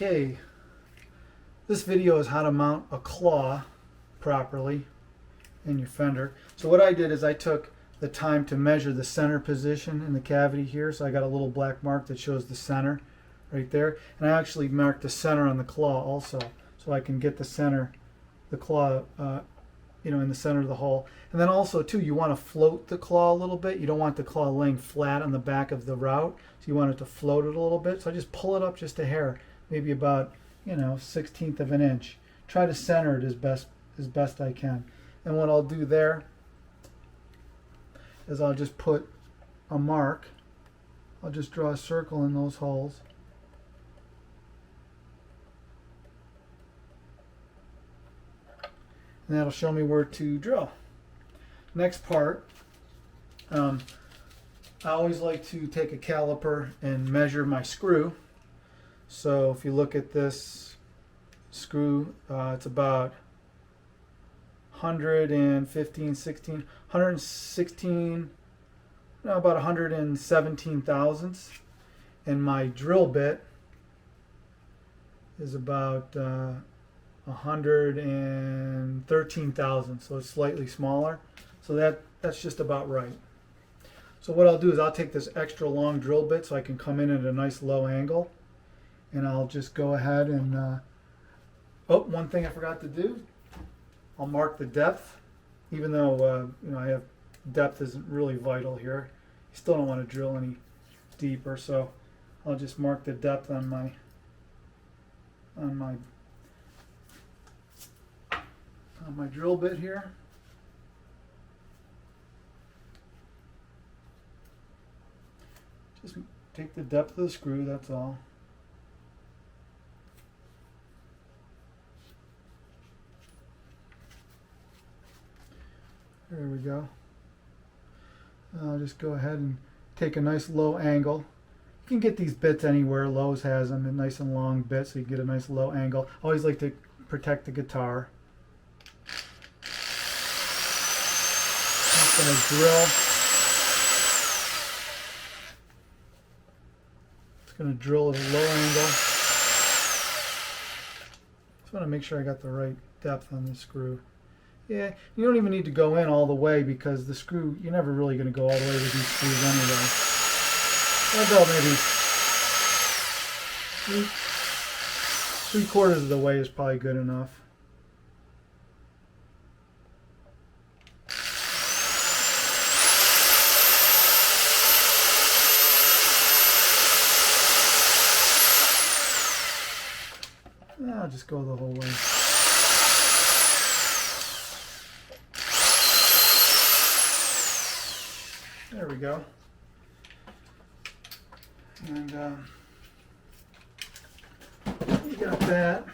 Okay, this video is how to mount a claw properly in your fender. So what I did is I took the time to measure the center position in the cavity here. So I got a little black mark that shows the center right there. And I actually marked the center on the claw also, so I can get the center, the claw, in the center of the hole. And then also too, you want to float the claw a little bit. You don't want the claw laying flat on the back of the route. So you want it to float it a little bit. So I just pull it up just a hair, maybe about 1/16 of an inch. Try to center it as best I can. And what I'll do there is I'll just put a mark. I'll just draw a circle in those holes. And that'll show me where to drill. Next part, I always like to take a caliper and measure my screw. So if you look at this screw, it's about 116, about 117 thousandths. And my drill bit is about 113 thousandths, so it's slightly smaller. So that's just about right. So what I'll do is I'll take this extra long drill bit so I can come in at a nice low angle, and I'll just go ahead and one thing I forgot to do, I'll mark the depth. Even though I have depth isn't really vital here, you still don't want to drill any deeper, so I'll just mark the depth on my drill bit here. Just take the depth of the screw, that's all. There we go. I'll just go ahead and take a nice low angle. You can get these bits anywhere. Lowe's has them, a nice and long bit, so you can get a nice low angle. I always like to protect the guitar. I'm going to drill. It's going to drill at a low angle. Just want to make sure I got the right depth on the screw. Yeah, you don't even need to go in all the way because the screw, you're never really going to go all the way with these screws anyway. I'll go maybe 3/4 of the way is probably good enough. I'll just go the whole way. There we go. And we got that.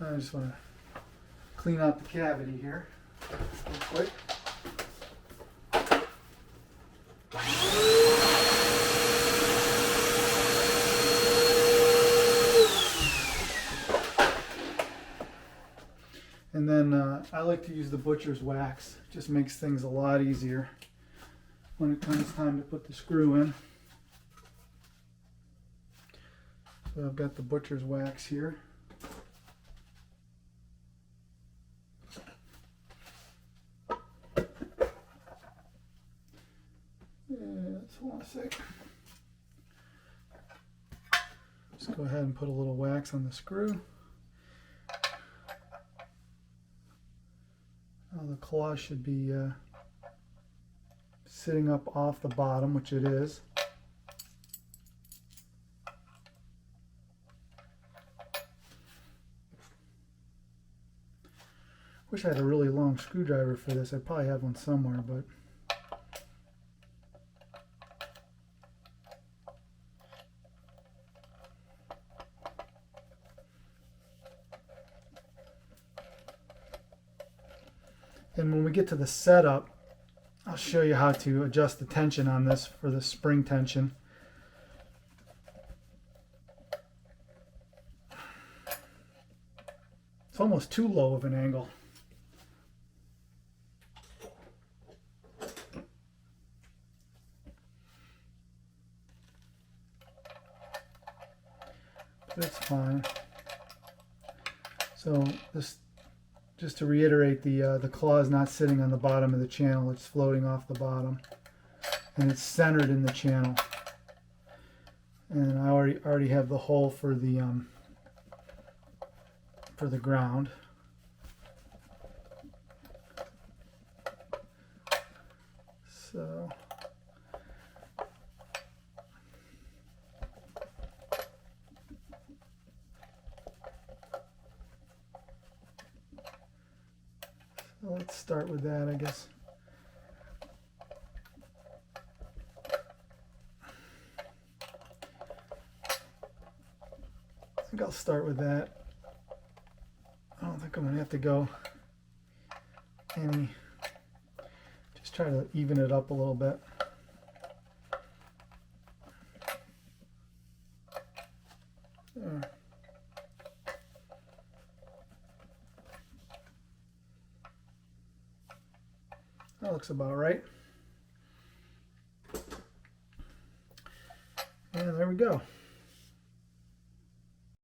I just want to clean out the cavity here real quick. And then I like to use the butcher's wax. It just makes things a lot easier when it comes time to put the screw in. So I've got the butcher's wax here. Hold on a sec. Just go ahead and put a little wax on the screw. Now the claw should be sitting up off the bottom, which it is. Wish I had a really long screwdriver for this. I probably have one somewhere, but and when we get to the setup, I'll show you how to adjust the tension on this for the spring tension. It's almost too low of an angle. That's fine. So this, just to reiterate, the claw is not sitting on the bottom of the channel, it's floating off the bottom, and it's centered in the channel. And I already have the hole for the ground. So let's start with that, I guess. I think I'll start with that. I don't think I'm going to have to go any, just try to even it up a little bit. There. That looks about right. And there we go.